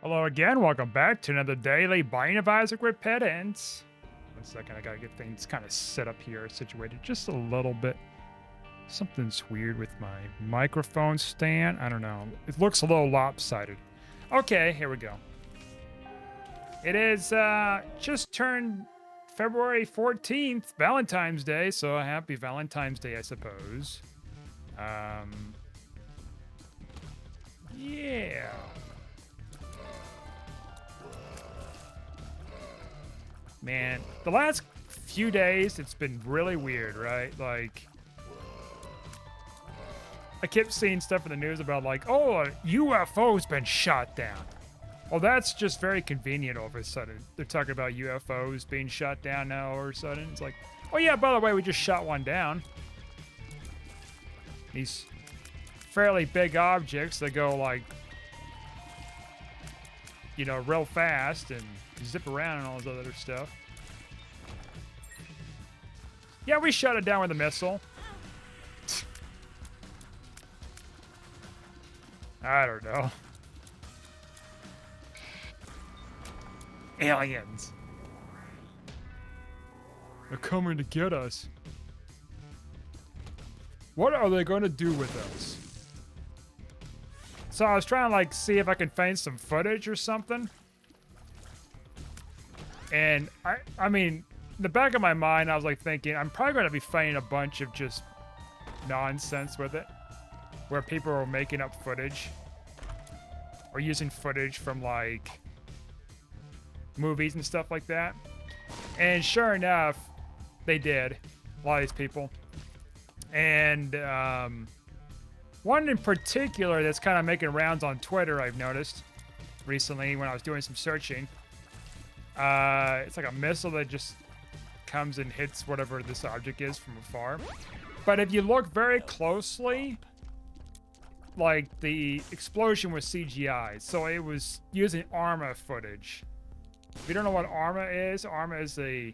Hello again. Welcome back to another daily Binding of Isaac Repentance. 1 second, I gotta get things kind of set up here, situated just a little bit. Something's weird with my microphone stand. I don't know. It looks a little lopsided. Okay, here we go. It is just turned February 14th, Valentine's Day, so happy Valentine's Day, I suppose. Yeah. Man, the last few days, it's been really weird, right? Like, I kept seeing stuff in the news about, like, oh, a UFO's been shot down. Well, that's just very convenient all of a sudden. They're talking about UFOs being shot down now all of a sudden. It's like, oh, yeah, by the way, we just shot one down. These fairly big objects that go, like, you know, real fast and zip around and all this other stuff. Yeah, we shot it down with a missile. I don't know. Aliens. They're coming to get us. What are they going to do with us? So I was trying to, like, see if I could find some footage or something. And I mean, in the back of my mind, I was like thinking, I'm probably going to be finding a bunch of just nonsense with it, where people are making up footage or using footage from, like, movies and stuff like that. And sure enough, they did. A lot of these people. And one in particular that's kind of making rounds on Twitter, I've noticed recently when I was doing some searching. It's like a missile that just comes and hits whatever this object is from afar. But if you look very closely, like, the explosion was CGI, so it was using Arma footage. If you don't know what Arma is a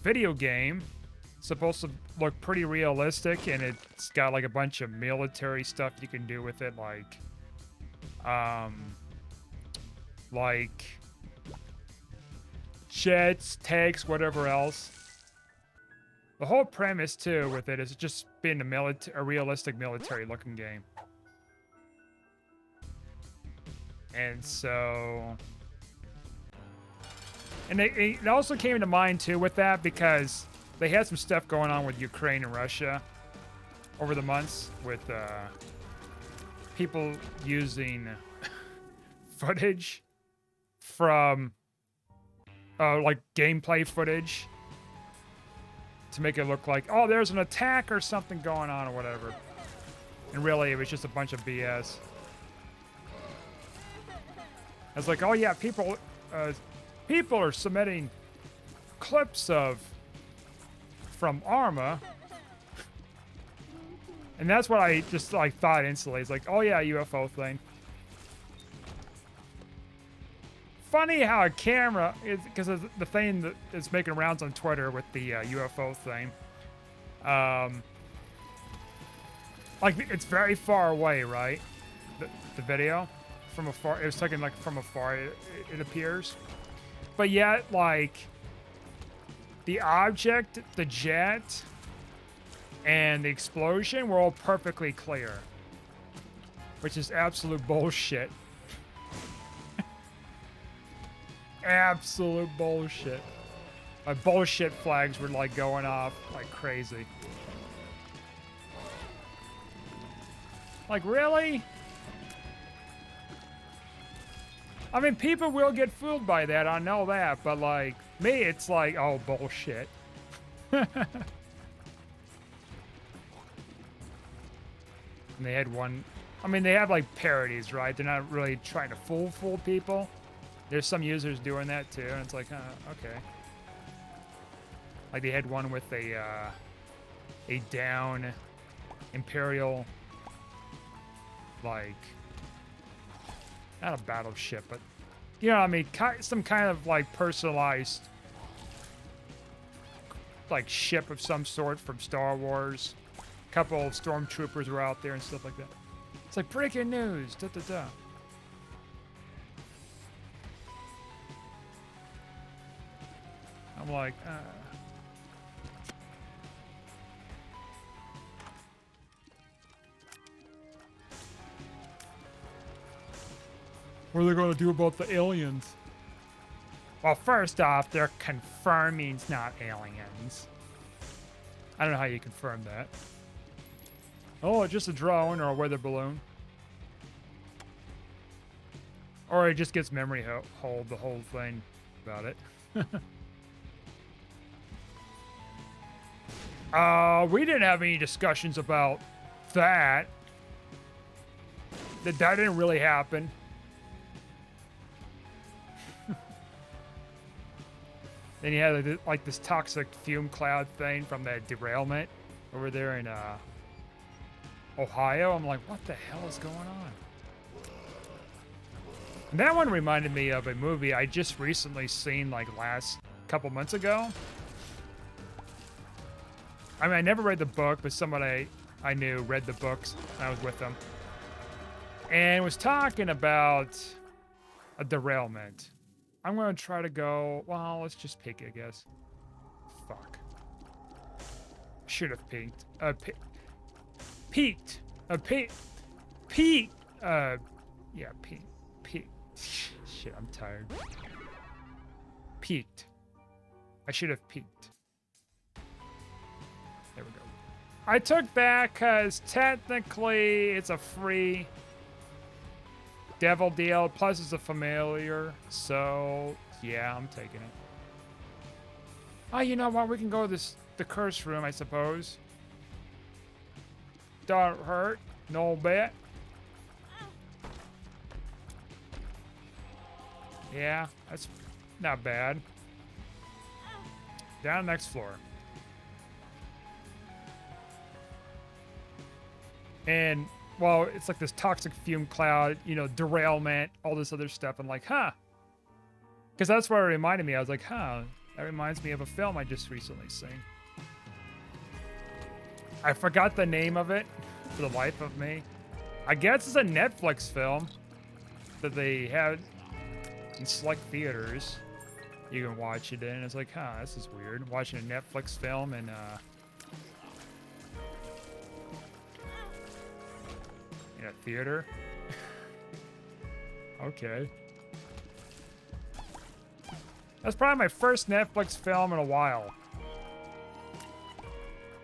video game. It's supposed to look pretty realistic, and it's got, like, a bunch of military stuff you can do with it, like jets, tanks, whatever else. The whole premise too with it is just being a realistic military-looking game. And so, and it also came to mind too with that because they had some stuff going on with Ukraine and Russia over the months with people using footage from like gameplay footage to make it look like, oh, there's an attack or something going on or whatever. And really, it was just a bunch of BS. It's like, oh yeah, people are submitting clips from Arma, and that's what I just, like, thought instantly. It's like, oh yeah, UFO thing. Funny how a camera is, because of the thing that is making rounds on Twitter with the UFO thing. Like, it's very far away, right? The video from afar. It was taken, like, from afar. It appears, but yet, like, the object, the jet, and the explosion were all perfectly clear, which is absolute bullshit. Absolute bullshit. My bullshit flags were, like, going off like crazy. Like, really? I mean, people will get fooled by that, I know that, but, like, me, it's like, oh, bullshit. And they had one, I mean, they have, like, parodies, right? They're not really trying to fool people. There's some users doing that too, and it's like, okay. Like, they had one with a down Imperial, like, not a battleship, but, you know what I mean, some kind of, like, personalized, like, ship of some sort from Star Wars. A couple of stormtroopers were out there and stuff like that. It's like, breaking news, da-da-da. I'm like, What are they going to do about the aliens? Well, first off, they're confirming it's not aliens. I don't know how you confirm that. Oh, it's just a drone or a weather balloon. Or it just gets memory hold the whole thing about it. We didn't have any discussions about that. That didn't really happen. Then you had like this toxic fume cloud thing from that derailment over there in Ohio. I'm like, what the hell is going on? And that one reminded me of a movie I just recently seen like last couple months ago. I mean, I never read the book, but somebody I knew read the books. And I was with them. And was talking about a derailment. I'm going to try to go... Well, let's just pick it, I guess. Fuck. Should have peaked. Peaked. Peaked. Yeah, peaked. Shit, I'm tired. Peaked. I should have peaked. There we go. I took that because technically it's a free devil deal, plus it's a familiar, so yeah, I'm taking it. Oh, you know what? We can go to the curse room, I suppose. Don't hurt, no bit. Yeah, that's not bad. Down next floor. And well, it's like this toxic fume cloud, you know, derailment, all this other stuff. I'm like, huh. Because that's what it reminded me. I was like, huh, that reminds me of a film I just recently seen. I forgot the name of it for the life of me. I guess it's a Netflix film that they had in select theaters. You can watch it in. It's like, huh, this is weird. Watching a Netflix film and, in a theater? Okay. That's probably my first Netflix film in a while.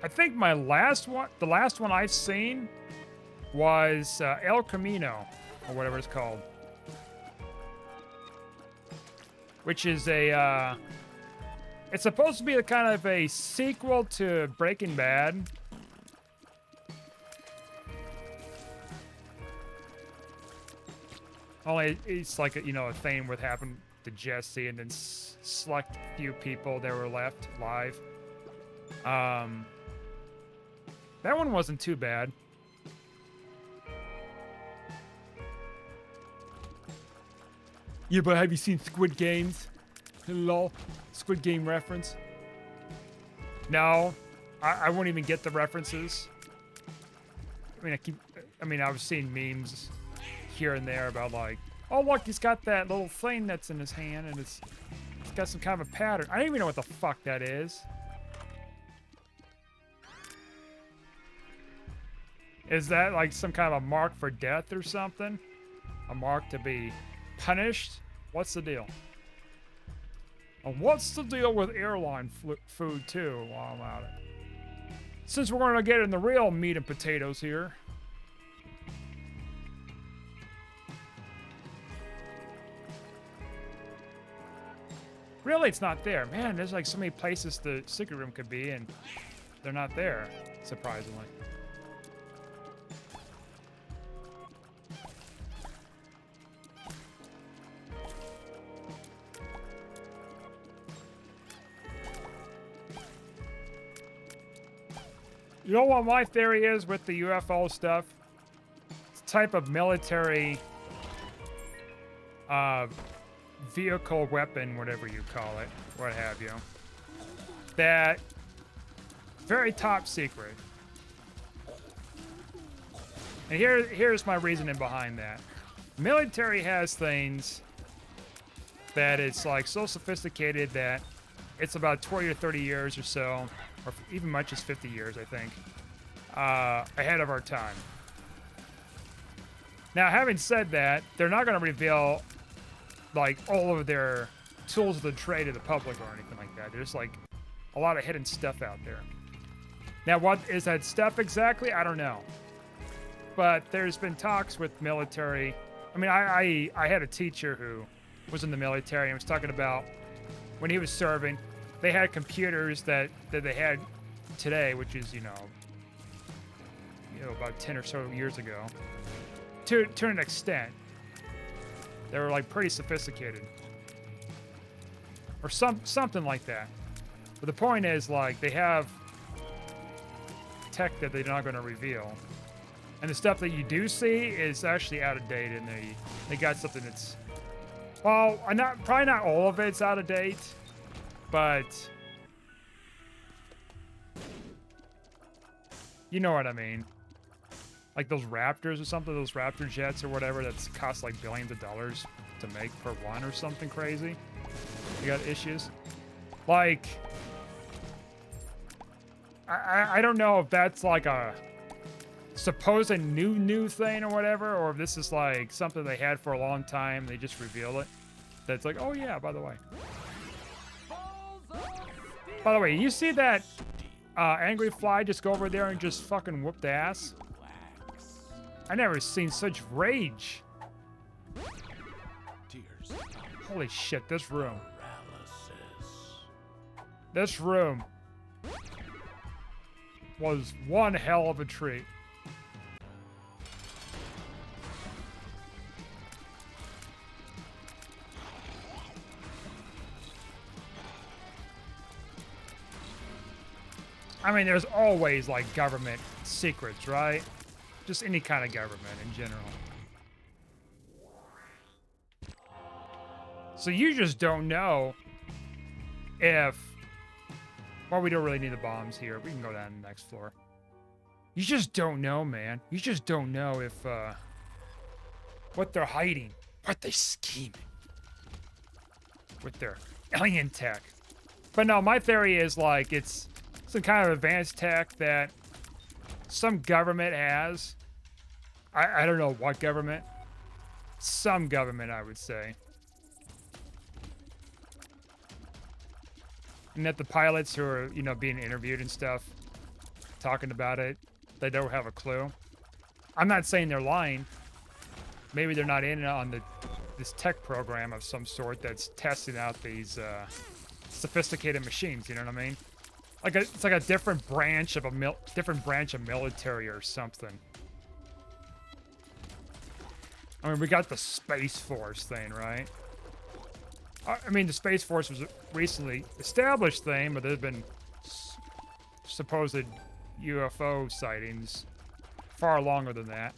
I think my last one, the last one I've seen was El Camino, or whatever it's called. Which is a, it's supposed to be a kind of a sequel to Breaking Bad. Only it's like a, you know, a thing what happened to Jesse and then select few people that were left alive. That one wasn't too bad. Yeah, but have you seen Squid Games? Lol. Squid Game reference? No. I won't even get the references. I mean, I was seeing memes here and there about like, oh look, he's got that little thing that's in his hand and it's got some kind of a pattern. I don't even know what the fuck that is. Is that like some kind of a mark for death or something? A mark to be punished? What's the deal? And what's the deal with airline food too while I'm at it? Since we're gonna get in the real meat and potatoes here. Really, it's not there. Man, there's like so many places the secret room could be, and they're not there, surprisingly. You know what my theory is with the UFO stuff? It's a type of military vehicle, weapon, whatever you call it, what have you, that very top secret. And here's my reasoning behind that. Military has things that it's like so sophisticated that it's about 20 to 30 years or so, or even much as 50 years, I think, ahead of our time. Now, having said that, they're not going to reveal like all of their tools of the trade to the public or anything like that. There's like a lot of hidden stuff out there. Now, what is that stuff exactly? I don't know. But there's been talks with military. I mean, I had a teacher who was in the military and was talking about when he was serving, they had computers that they had today, which is, you know, about 10 or so years ago, to an extent. They were like pretty sophisticated. Or something like that. But the point is, like, they have tech that they're not going to reveal. And the stuff that you do see is actually out of date, and they got something that's, well, probably not all of it's out of date, but you know what I mean. Like those Raptors or something, those Raptor jets or whatever, that's cost like billions of dollars to make per one or something crazy. You got issues. Like, I don't know if that's like a supposed new thing or whatever, or if this is like something they had for a long time, they just reveal it. That's like, oh yeah, by the way, you see that angry fly just go over there and just fucking whoop the ass? I never seen such rage. Holy shit, this room. This room was one hell of a treat. I mean, there's always like government secrets, right? Just any kind of government in general. So you just don't know if, well, we don't really need the bombs here. We can go down to the next floor. You just don't know, man. You just don't know if, what they're hiding, what they're scheming with their alien tech. But no, my theory is like, it's some kind of advanced tech that some government has. I don't know what government. Some government, I would say. And that the pilots who are, you know, being interviewed and stuff, talking about it, they don't have a clue. I'm not saying they're lying. Maybe they're not in on this tech program of some sort that's testing out these sophisticated machines. You know what I mean? Like it's like a different branch of military or something. I mean, we got the Space Force thing, right? I mean, the Space Force was a recently established thing, but there's been supposed UFO sightings far longer than that.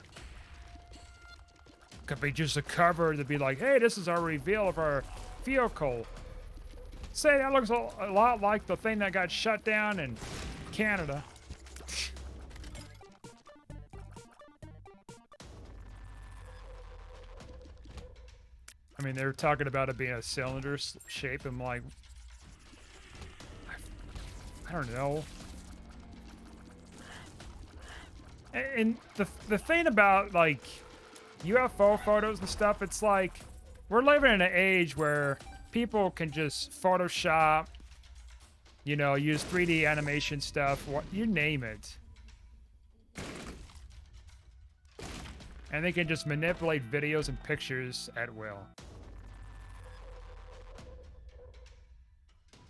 Could be just a cover to be like, hey, this is our reveal of our vehicle. Say, that looks a lot like the thing that got shut down in Canada. I mean, they were talking about it being a cylinder shape. I'm like, I don't know. And the thing about, like, UFO photos and stuff, it's like, we're living in an age where people can just Photoshop, you know, use 3D animation stuff, you name it. And they can just manipulate videos and pictures at will.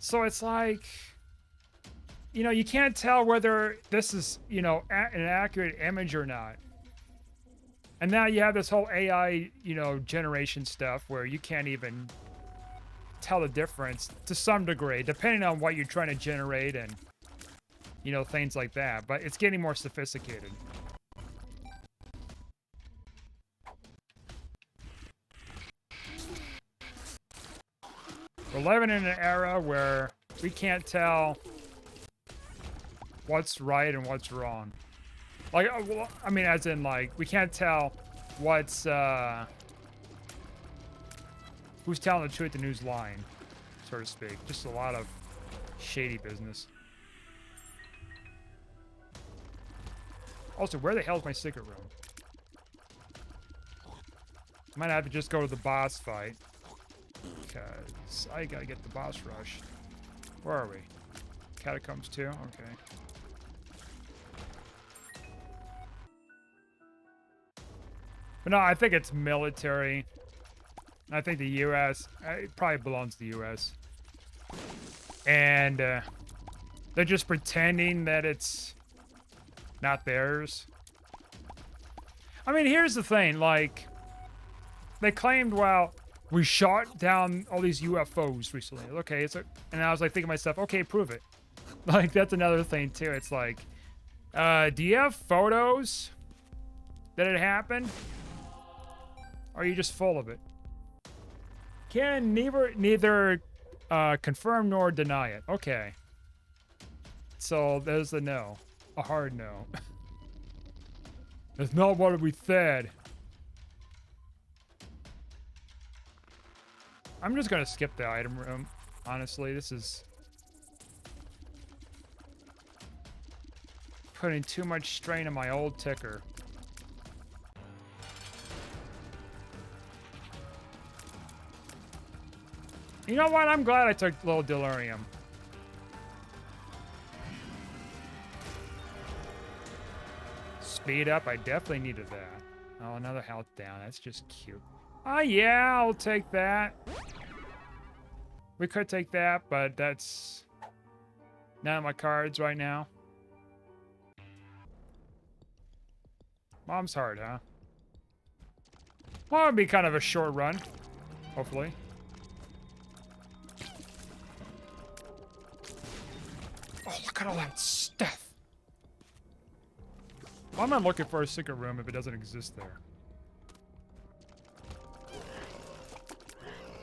So it's like, you know, you can't tell whether this is, you know, an accurate image or not. And now you have this whole AI, you know, generation stuff where you can't even tell the difference to some degree, depending on what you're trying to generate and, you know, things like that. But it's getting more sophisticated. We're living in an era where we can't tell what's right and what's wrong. Like, I mean, as in, like, we can't tell what's, who's telling the truth and who's lying, so to speak. Just a lot of Shady business. Also, where the hell is my secret room? Might have to just go to the boss fight. Because I gotta get the boss rush. Where are we? Catacombs 2? Okay. But no, I think it's military. I think the U.S. It probably belongs to the U.S. And they're just pretending that it's not theirs. I mean, here's the thing. Like, they claimed, well, we shot down all these UFOs recently. Okay, and I was like thinking to myself, okay, prove it. Like, that's another thing too. It's like, do you have photos that it happened? Or are you just full of it? Can neither confirm nor deny it. Okay. So there's the no. A hard no. That's not what we said. I'm just gonna skip the item room. Honestly, this is putting too much strain on my old ticker. You know what? I'm glad I took a little delirium. Speed up. I definitely needed that. Oh, another health down. That's just cute. Oh, yeah, I'll take that. We could take that, but that's none of my cards right now. Mom's hard, huh? Well, it'll be kind of a short run, hopefully. Oh, look at all that stuff. Why am I looking for a secret room if it doesn't exist there?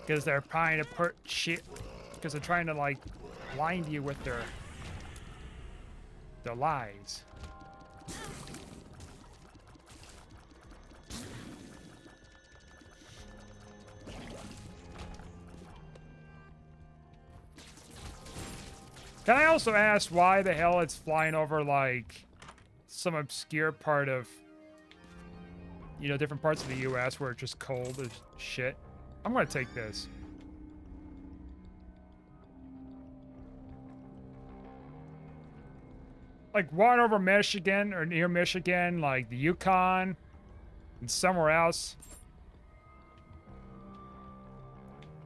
Because they're trying to put shit. Because they're trying to, like, blind you with their lies. Can I also ask why the hell it's flying over, like, some obscure part of, you know, different parts of the U.S. where it's just cold as shit? I'm gonna take this. Like, one over Michigan, or near Michigan, like the Yukon, and somewhere else.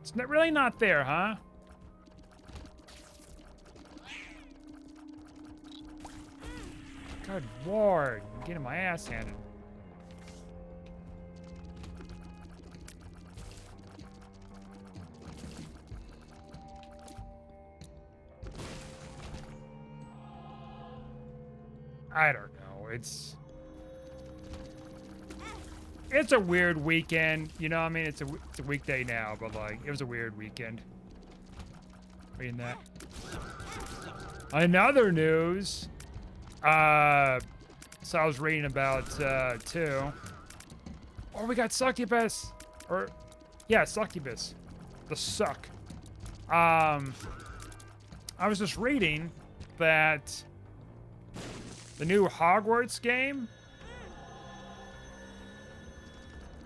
It's not, really not there, huh? Good lord, I'm getting my ass handed. I don't know. It's a weird weekend. You know what I mean? It's a weekday now, but like, it was a weird weekend. Reading that. Another news. So I was reading about too. Oh, we got Succubus, or yeah, Succubus, the suck. I was just reading that the new Hogwarts game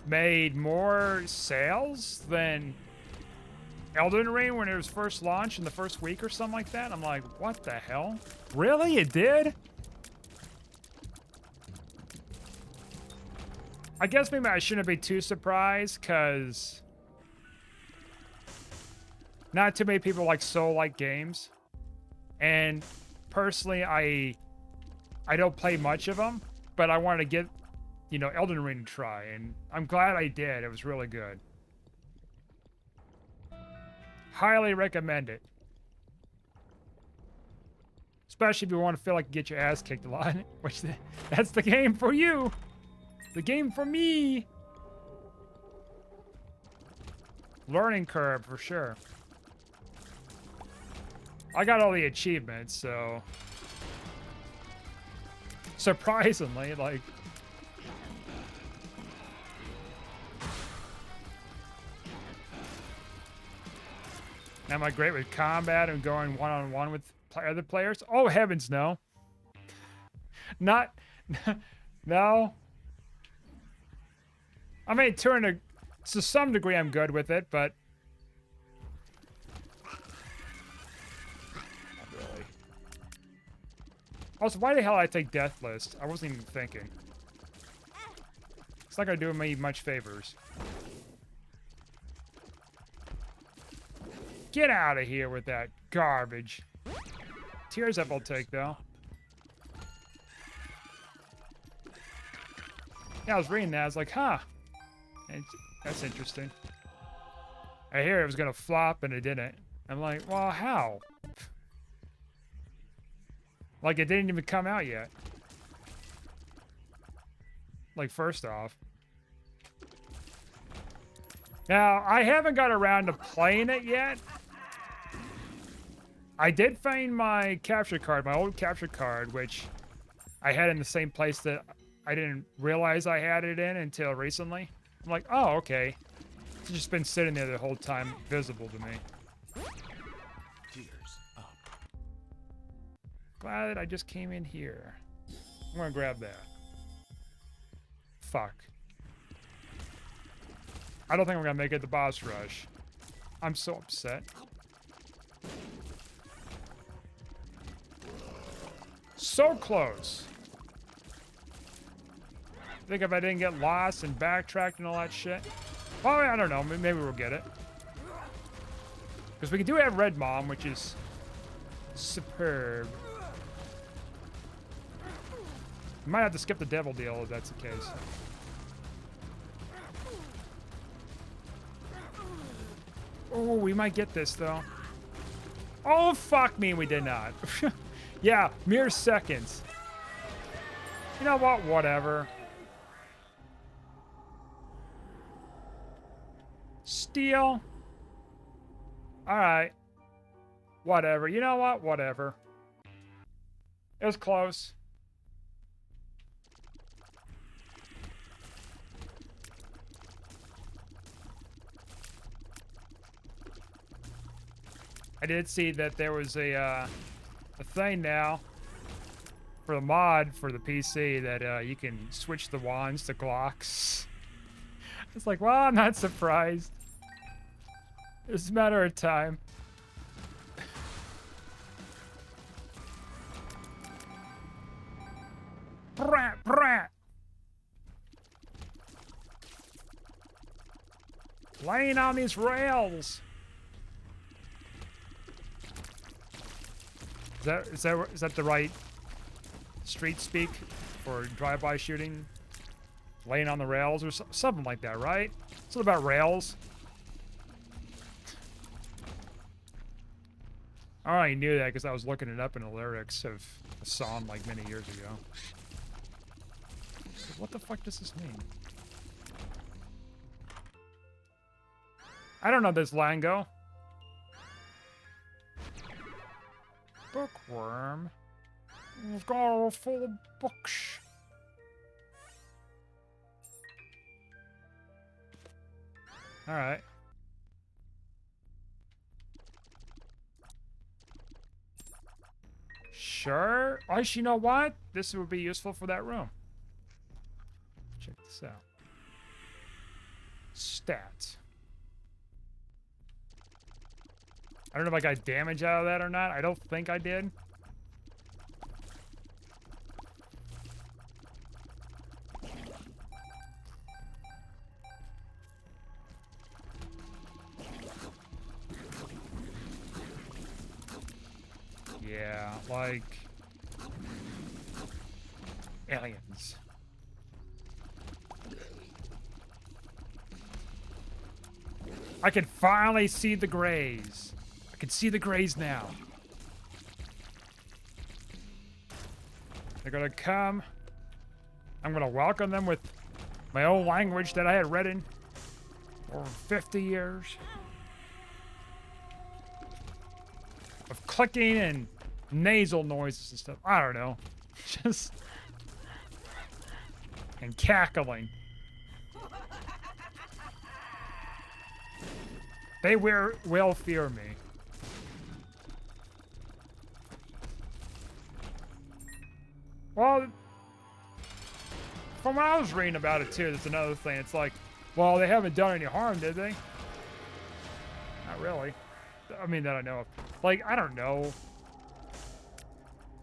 made more sales than Elden Ring when it was first launched in the first week or something like that. I'm like, what the hell? Really? It did? I guess maybe I shouldn't be too surprised, because not too many people like Soul-like games. And personally, I don't play much of them, but I wanted to get, you know, Elden Ring to try, and I'm glad I did. It was really good. Highly recommend it. Especially if you want to feel like you get your ass kicked a lot, which that's the game for you. The game for me. Learning curve for sure. I got all the achievements, so surprisingly, like, Am I great with combat and going one-on-one with other players? Oh, heavens, no. Not... No. I mean, to some degree, I'm good with it, but... Not really. Also, why the hell I take Death List? I wasn't even thinking. It's not gonna do me much favors. Get out of here with that garbage. Tears up I'll take, though. Yeah, I was reading that. I was like, huh. That's interesting. I hear it was going to flop, and it didn't. I'm like, well, how? Like, it didn't even come out yet. Like, first off. Now, I haven't got around to playing it yet. I did find my capture card, my old capture card, which I had in the same place that I didn't realize I had it in until recently. I'm like, oh, okay. It's just been sitting there the whole time, visible to me. Tears up. Glad I just came in here. I'm gonna grab that. Fuck. I don't think we're gonna make it the boss rush. I'm so upset. So close. I think if I didn't get lost and backtracked and all that shit. Well, I don't know. Maybe we'll get it. Because we do have Red Mom, which is superb. Might have to skip the devil deal if that's the case. Oh, we might get this, though. Oh, fuck me, we did not. Yeah, mere seconds. You know what? Whatever. Steal. Alright. Whatever. You know what? Whatever. It was close. I did see that there was a thing now for the mod for the PC that you can switch the wands to Glocks. It's like, well, I'm not surprised. It's a matter of time. Brat, brat. Laying on these rails. Is that the right street speak for drive-by shooting? Laying on the rails or something like that, right? It's about rails. I already knew that because I was looking it up in the lyrics of a song like many years ago. What the fuck does this mean? I don't know this lingo. Bookworm. We've got a full books. Alright. Sure. Oh, you know what? This would be useful for that room. Check this out. Stats. I don't know if I got damage out of that or not. I don't think I did. Yeah, like... aliens. I can finally see the Greys. I can see the Greys now. They're gonna come. I'm gonna welcome them with my own language that I had read in for 50 years. Of clicking and nasal noises and stuff. I don't know. Just... and cackling. They will fear me. Well, from what I was reading about it too, there's another thing. It's like, well, they haven't done any harm, did they? Not really. I mean, that I know of. Like, I don't know.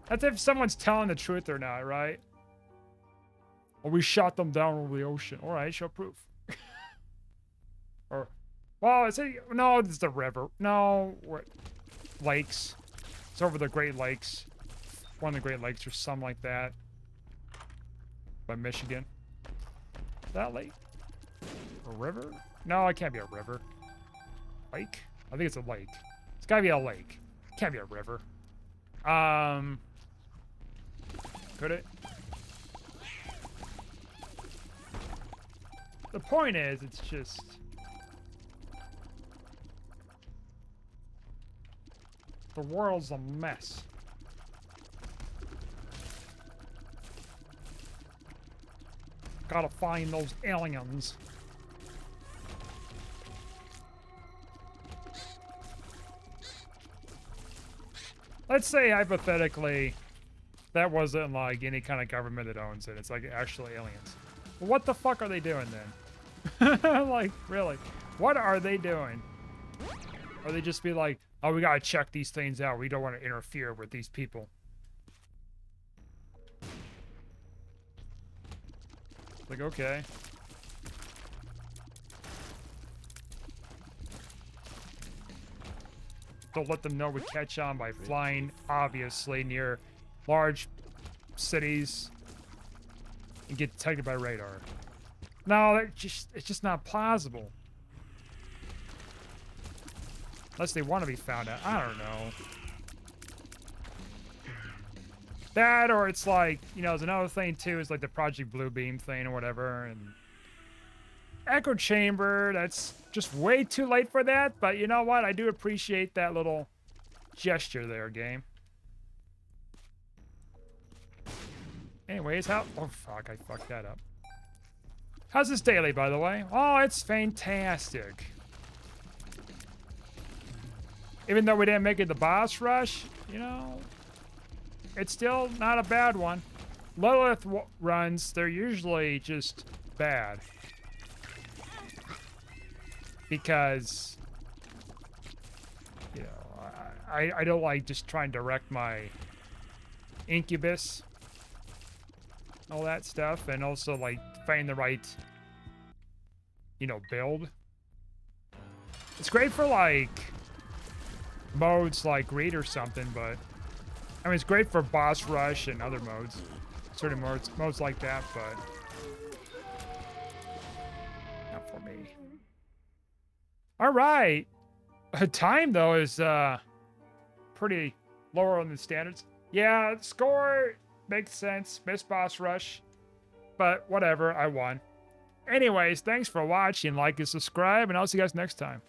That's if someone's telling the truth or not, right? Well, we shot them down over the ocean. All right, show proof. Or, well, no, it's the river. No, lakes. It's over the Great Lakes. One of the Great Lakes or something like that. By Michigan. Is that lake? A river? No, it can't be a river. Lake? I think it's a lake. It's gotta be a lake. Can't be a river. Could it? The point is, it's just... the world's a mess. Gotta find those aliens. Let's say, hypothetically, that wasn't like any kind of government that owns it. It's like actual aliens. Well, what the fuck are they doing then? Like, really? What are they doing? Or they just be like, oh, we gotta check these things out. We don't want to interfere with these people. Like, okay. Don't let them know we catch on by flying, obviously, near large cities and get detected by radar. No, it's just not plausible. Unless they want to be found out. I don't know. That, or it's like, you know, there's another thing too, is like the Project Bluebeam thing or whatever, and Echo Chamber, that's just way too late for that, but you know what? I do appreciate that little gesture there, game. Anyways, oh fuck, I fucked that up. How's this daily, by the way? Oh, it's fantastic. Even though we didn't make it the boss rush, you know, it's still not a bad one. Lilith runs, they're usually just bad. Because, you know, I don't like just trying to direct my Incubus, all that stuff, and also like find the right, you know, build. It's great for like modes like Greed or something, but I mean, it's great for boss rush and other modes, certain modes like that, but not for me. All right, time though is pretty lower on the standards. Yeah, score makes sense. Missed boss rush, but whatever, I won. Anyways, thanks for watching. Like and subscribe, and I'll see you guys next time.